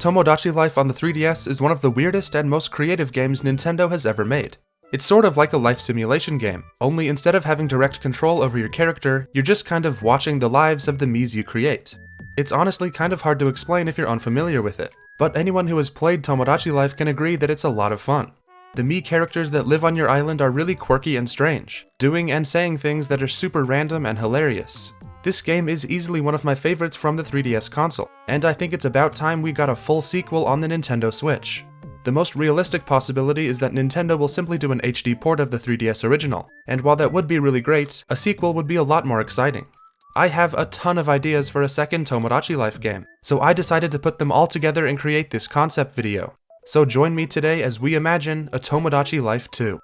Tomodachi Life on the 3DS is one of the weirdest and most creative games Nintendo has ever made. It's sort of like a life simulation game, only instead of having direct control over your character, you're just kind of watching the lives of the Miis you create. It's honestly kind of hard to explain if you're unfamiliar with it, but anyone who has played Tomodachi Life can agree that it's a lot of fun. The Mii characters that live on your island are really quirky and strange, doing and saying things that are super random and hilarious. This game is easily one of my favorites from the 3DS console, and I think it's about time we got a full sequel on the Nintendo Switch. The most realistic possibility is that Nintendo will simply do an HD port of the 3DS original, and while that would be really great, a sequel would be a lot more exciting. I have a ton of ideas for a second Tomodachi Life game, so I decided to put them all together and create this concept video. So join me today as we imagine a Tomodachi Life 2.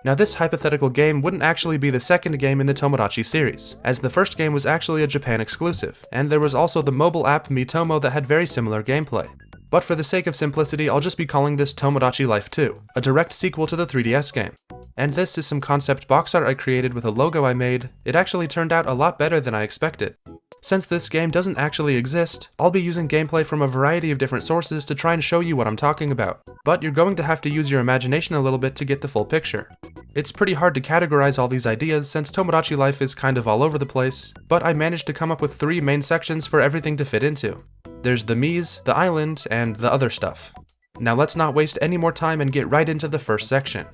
Now this hypothetical game wouldn't actually be the second game in the Tomodachi series, as the first game was actually a Japan exclusive, and there was also the mobile app Miitomo that had very similar gameplay. But for the sake of simplicity, I'll just be calling this Tomodachi Life 2, a direct sequel to the 3DS game. And this is some concept box art I created with a logo I made. It actually turned out a lot better than I expected. Since this game doesn't actually exist, I'll be using gameplay from a variety of different sources to try and show you what I'm talking about, but you're going to have to use your imagination a little bit to get the full picture. It's pretty hard to categorize all these ideas since Tomodachi Life is kind of all over the place, but I managed to come up with 3 main sections for everything to fit into. There's the Miis, the island, and the other stuff. Now let's not waste any more time and get right into the first section.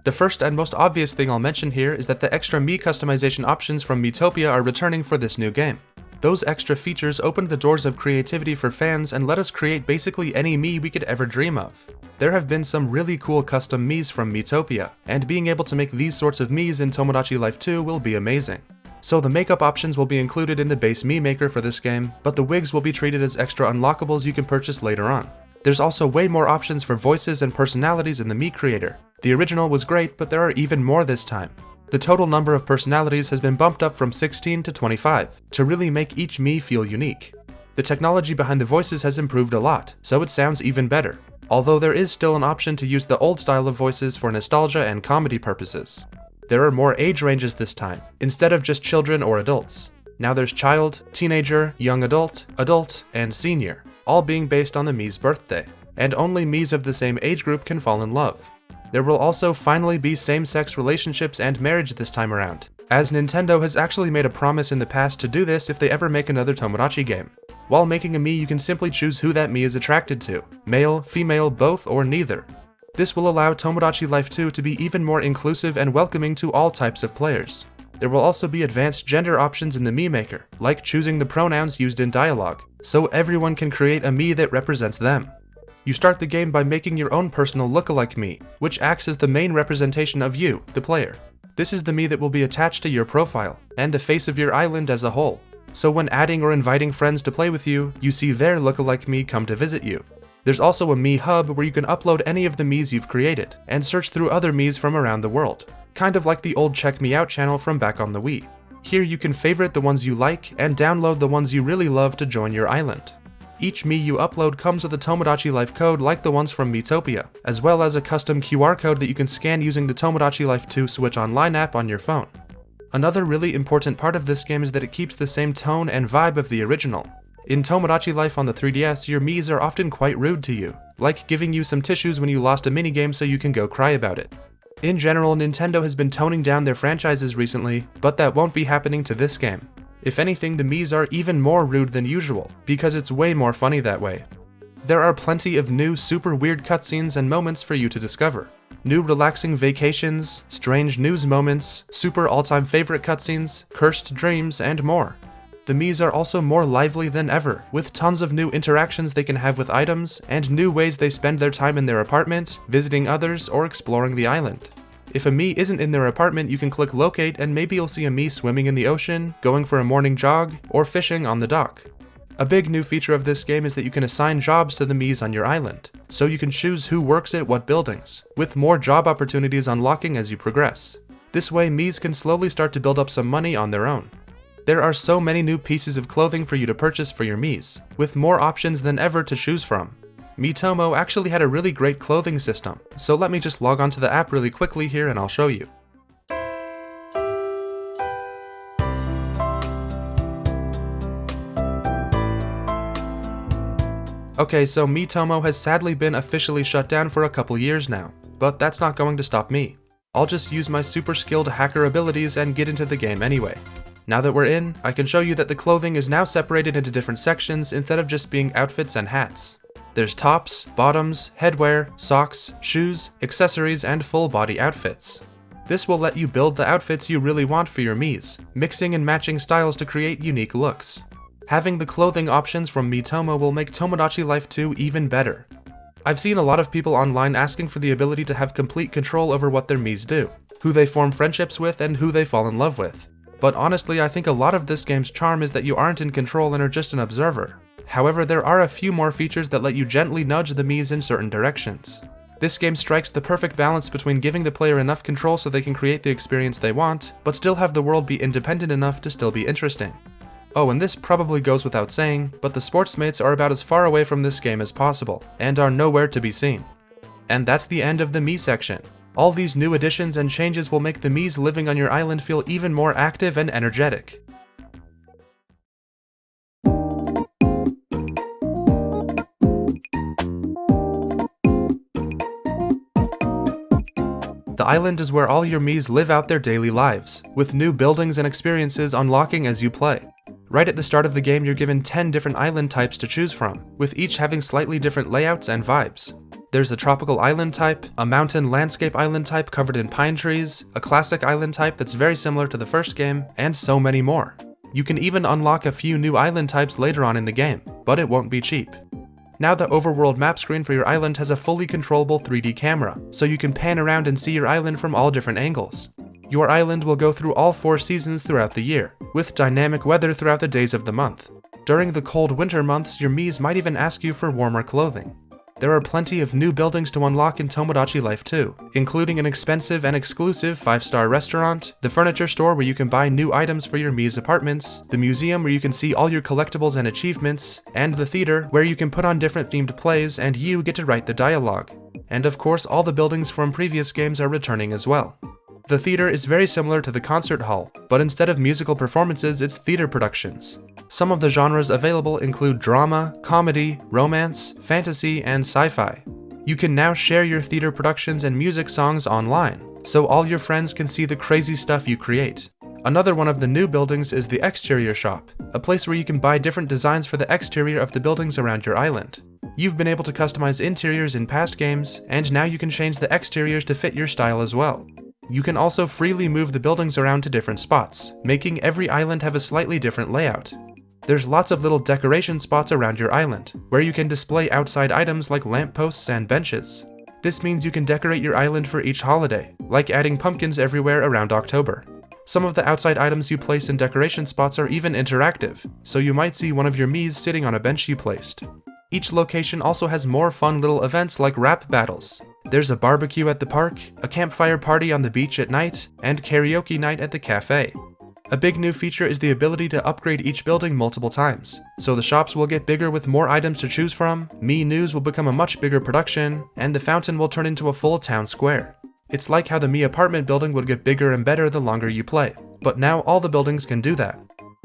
The first and most obvious thing I'll mention here is that the extra Mii customization options from Miitopia are returning for this new game. Those extra features opened the doors of creativity for fans and let us create basically any Mii we could ever dream of. There have been some really cool custom Miis from Miitopia, and being able to make these sorts of Miis in Tomodachi Life 2 will be amazing. So the makeup options will be included in the base Mii maker for this game, but the wigs will be treated as extra unlockables you can purchase later on. There's also way more options for voices and personalities in the Mii creator. The original was great, but there are even more this time. The total number of personalities has been bumped up from 16 to 25, to really make each Mii feel unique. The technology behind the voices has improved a lot, so it sounds even better, although there is still an option to use the old style of voices for nostalgia and comedy purposes. There are more age ranges this time, instead of just children or adults. Now there's child, teenager, young adult, adult, and senior, all being based on the Mii's birthday, and only Miis of the same age group can fall in love. There will also finally be same-sex relationships and marriage this time around, as Nintendo has actually made a promise in the past to do this if they ever make another Tomodachi game. While making a Mii, you can simply choose who that Mii is attracted to, male, female, both, or neither. This will allow Tomodachi Life 2 to be even more inclusive and welcoming to all types of players. There will also be advanced gender options in the Mii maker, like choosing the pronouns used in dialogue, so everyone can create a Mii that represents them. You start the game by making your own personal lookalike Mii, which acts as the main representation of you, the player. This is the Mii that will be attached to your profile, and the face of your island as a whole. So when adding or inviting friends to play with you, you see their lookalike Mii come to visit you. There's also a Mii hub where you can upload any of the Miis you've created, and search through other Miis from around the world, kind of like the old Check Mii Out channel from back on the Wii. Here you can favorite the ones you like, and download the ones you really love to join your island. Each Mii you upload comes with a Tomodachi Life code like the ones from Miitopia, as well as a custom QR code that you can scan using the Tomodachi Life 2 Switch Online app on your phone. Another really important part of this game is that it keeps the same tone and vibe of the original. In Tomodachi Life on the 3DS, your Miis are often quite rude to you, like giving you some tissues when you lost a minigame so you can go cry about it. In general, Nintendo has been toning down their franchises recently, but that won't be happening to this game. If anything, the Miis are even more rude than usual, because it's way more funny that way. There are plenty of new super weird cutscenes and moments for you to discover. New relaxing vacations, strange news moments, super all-time favorite cutscenes, cursed dreams, and more. The Miis are also more lively than ever, with tons of new interactions they can have with items, and new ways they spend their time in their apartment, visiting others, or exploring the island. If a Mii isn't in their apartment, you can click locate and maybe you'll see a Mii swimming in the ocean, going for a morning jog, or fishing on the dock. A big new feature of this game is that you can assign jobs to the Miis on your island, so you can choose who works at what buildings, with more job opportunities unlocking as you progress. This way, Miis can slowly start to build up some money on their own. There are so many new pieces of clothing for you to purchase for your Miis, with more options than ever to choose from. Miitomo actually had a really great clothing system, so let me just log onto the app really quickly here and I'll show you. Okay, so Miitomo has sadly been officially shut down for a couple years now, but that's not going to stop me. I'll just use my super skilled hacker abilities and get into the game anyway. Now that we're in, I can show you that the clothing is now separated into different sections instead of just being outfits and hats. There's tops, bottoms, headwear, socks, shoes, accessories, and full body outfits. This will let you build the outfits you really want for your Miis, mixing and matching styles to create unique looks. Having the clothing options from Miitomo will make Tomodachi Life 2 even better. I've seen a lot of people online asking for the ability to have complete control over what their Miis do, who they form friendships with, and who they fall in love with. But honestly, I think a lot of this game's charm is that you aren't in control and are just an observer. However, there are a few more features that let you gently nudge the Miis in certain directions. This game strikes the perfect balance between giving the player enough control so they can create the experience they want, but still have the world be independent enough to still be interesting. Oh, and this probably goes without saying, but the sportsmates are about as far away from this game as possible, and are nowhere to be seen. And that's the end of the Mii section. All these new additions and changes will make the Miis living on your island feel even more active and energetic. The island is where all your Miis live out their daily lives, with new buildings and experiences unlocking as you play. Right at the start of the game, you're given 10 different island types to choose from, with each having slightly different layouts and vibes. There's a tropical island type, a mountain landscape island type covered in pine trees, a classic island type that's very similar to the first game, and so many more. You can even unlock a few new island types later on in the game, but it won't be cheap. Now the overworld map screen for your island has a fully controllable 3D camera, so you can pan around and see your island from all different angles. Your island will go through all 4 seasons throughout the year, with dynamic weather throughout the days of the month. During the cold winter months, your Miis might even ask you for warmer clothing. There are plenty of new buildings to unlock in Tomodachi Life 2, including an expensive and exclusive 5-star restaurant, the furniture store where you can buy new items for your Mii's apartments, the museum where you can see all your collectibles and achievements, and the theater where you can put on different themed plays and you get to write the dialogue. And of course, all the buildings from previous games are returning as well. The theater is very similar to the concert hall, but instead of musical performances, it's theater productions. Some of the genres available include drama, comedy, romance, fantasy, and sci-fi. You can now share your theater productions and music songs online, so all your friends can see the crazy stuff you create. Another one of the new buildings is the exterior shop, a place where you can buy different designs for the exterior of the buildings around your island. You've been able to customize interiors in past games, and now you can change the exteriors to fit your style as well. You can also freely move the buildings around to different spots, making every island have a slightly different layout. There's lots of little decoration spots around your island, where you can display outside items like lampposts and benches. This means you can decorate your island for each holiday, like adding pumpkins everywhere around October. Some of the outside items you place in decoration spots are even interactive, so you might see one of your Miis sitting on a bench you placed. Each location also has more fun little events like rap battles. There's a barbecue at the park, a campfire party on the beach at night, and karaoke night at the cafe. A big new feature is the ability to upgrade each building multiple times, so the shops will get bigger with more items to choose from, Mii News will become a much bigger production, and the fountain will turn into a full town square. It's like how the Mii apartment building would get bigger and better the longer you play, but now all the buildings can do that.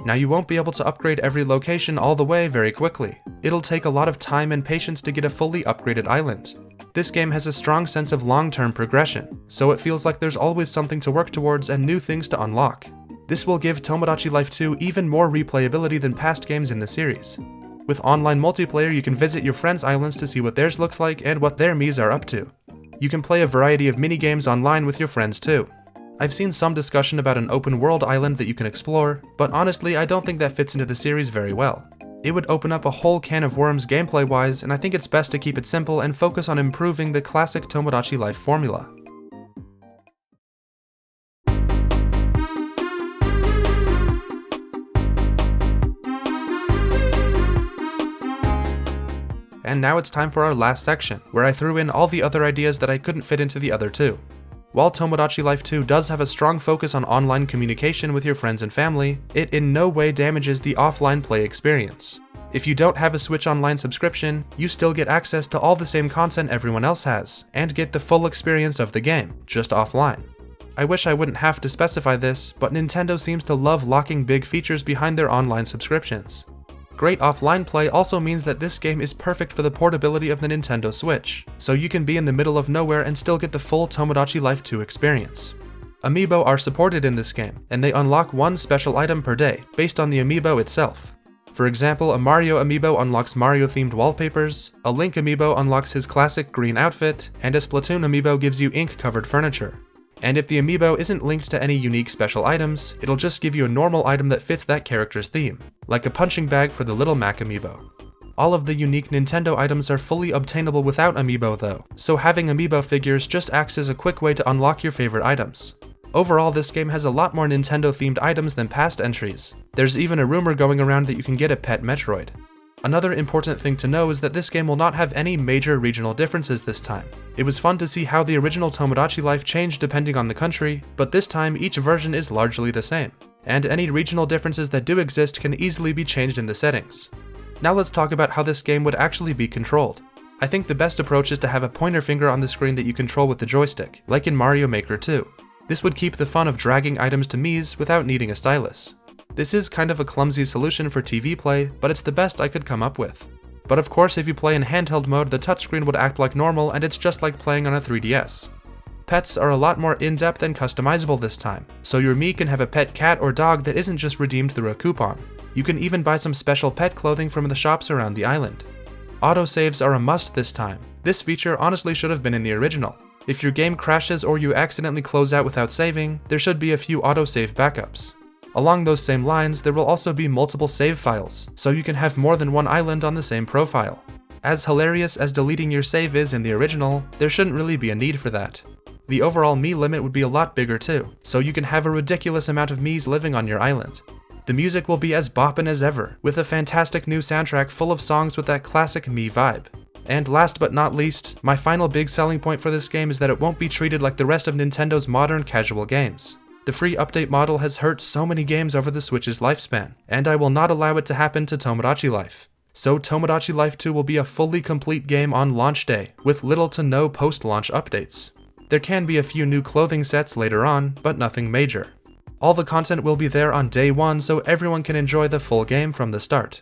Now you won't be able to upgrade every location all the way very quickly. It'll take a lot of time and patience to get a fully upgraded island. This game has a strong sense of long-term progression, so it feels like there's always something to work towards and new things to unlock. This will give Tomodachi Life 2 even more replayability than past games in the series. With online multiplayer, you can visit your friends' islands to see what theirs looks like and what their Miis are up to. You can play a variety of mini-games online with your friends too. I've seen some discussion about an open-world island that you can explore, but honestly I don't think that fits into the series very well. It would open up a whole can of worms gameplay-wise, and I think it's best to keep it simple and focus on improving the classic Tomodachi Life formula. And now it's time for our last section, where I threw in all the other ideas that I couldn't fit into the other two. While Tomodachi Life 2 does have a strong focus on online communication with your friends and family, it in no way damages the offline play experience. If you don't have a Switch Online subscription, you still get access to all the same content everyone else has, and get the full experience of the game, just offline. I wish I wouldn't have to specify this, but Nintendo seems to love locking big features behind their online subscriptions. Great offline play also means that this game is perfect for the portability of the Nintendo Switch, so you can be in the middle of nowhere and still get the full Tomodachi Life 2 experience. Amiibo are supported in this game, and they unlock one special item per day, based on the amiibo itself. For example, a Mario amiibo unlocks Mario-themed wallpapers, a Link amiibo unlocks his classic green outfit, and a Splatoon amiibo gives you ink-covered furniture. And if the amiibo isn't linked to any unique special items, it'll just give you a normal item that fits that character's theme, like a punching bag for the Little Mac amiibo. All of the unique Nintendo items are fully obtainable without amiibo though, so having amiibo figures just acts as a quick way to unlock your favorite items. Overall, this game has a lot more Nintendo-themed items than past entries. There's even a rumor going around that you can get a pet Metroid. Another important thing to know is that this game will not have any major regional differences this time. It was fun to see how the original Tomodachi Life changed depending on the country, but this time each version is largely the same, and any regional differences that do exist can easily be changed in the settings. Now let's talk about how this game would actually be controlled. I think the best approach is to have a pointer finger on the screen that you control with the joystick, like in Mario Maker 2. This would keep the fun of dragging items to Mii's without needing a stylus. This is kind of a clumsy solution for TV play, but it's the best I could come up with. But of course, if you play in handheld mode, the touchscreen would act like normal and it's just like playing on a 3DS. Pets are a lot more in-depth and customizable this time, so your Mii can have a pet cat or dog that isn't just redeemed through a coupon. You can even buy some special pet clothing from the shops around the island. Autosaves are a must this time. This feature honestly should have been in the original. If your game crashes or you accidentally close out without saving, there should be a few autosave backups. Along those same lines, there will also be multiple save files, so you can have more than one island on the same profile. As hilarious as deleting your save is in the original, there shouldn't really be a need for that. The overall Mii limit would be a lot bigger too, so you can have a ridiculous amount of Miis living on your island. The music will be as boppin' as ever, with a fantastic new soundtrack full of songs with that classic Mii vibe. And last but not least, my final big selling point for this game is that it won't be treated like the rest of Nintendo's modern casual games. The free update model has hurt so many games over the Switch's lifespan, and I will not allow it to happen to Tomodachi Life. So Tomodachi Life 2 will be a fully complete game on launch day, with little to no post-launch updates. There can be a few new clothing sets later on, but nothing major. All the content will be there on day one so everyone can enjoy the full game from the start.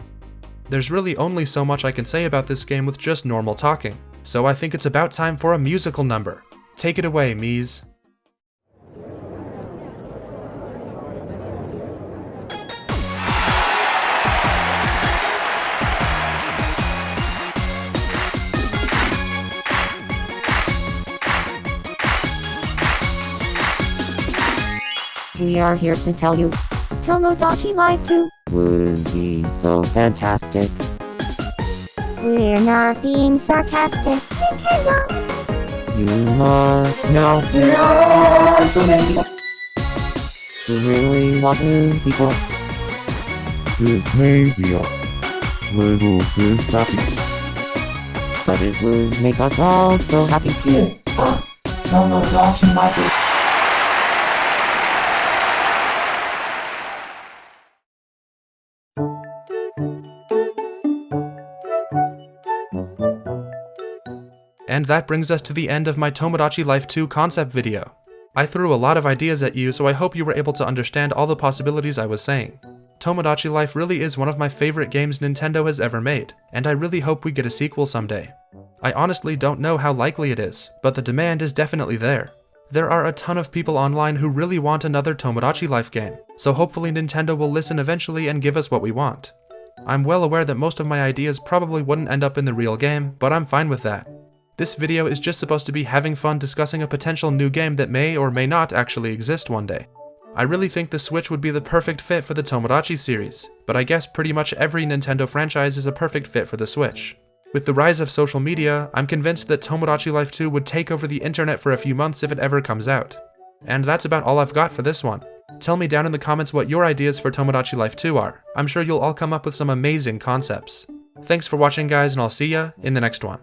There's really only so much I can say about this game with just normal talking, so I think it's about time for a musical number. Take it away, Miis. We are here to tell you, Tomodachi Life 2 would be so fantastic. We're not being sarcastic, Nintendo. You must know There are so many people who really want to sequel. This may be a little bit happy, but it would make us all so happy. Tomodachi Life 2. And that brings us to the end of my Tomodachi Life 2 concept video. I threw a lot of ideas at you, so I hope you were able to understand all the possibilities I was saying. Tomodachi Life really is one of my favorite games Nintendo has ever made, and I really hope we get a sequel someday. I honestly don't know how likely it is, but the demand is definitely there. There are a ton of people online who really want another Tomodachi Life game, so hopefully Nintendo will listen eventually and give us what we want. I'm well aware that most of my ideas probably wouldn't end up in the real game, but I'm fine with that. This video is just supposed to be having fun discussing a potential new game that may or may not actually exist one day. I really think the Switch would be the perfect fit for the Tomodachi series, but I guess pretty much every Nintendo franchise is a perfect fit for the Switch. With the rise of social media, I'm convinced that Tomodachi Life 2 would take over the internet for a few months if it ever comes out. And that's about all I've got for this one. Tell me down in the comments what your ideas for Tomodachi Life 2 are. I'm sure you'll all come up with some amazing concepts. Thanks for watching guys, and I'll see ya in the next one.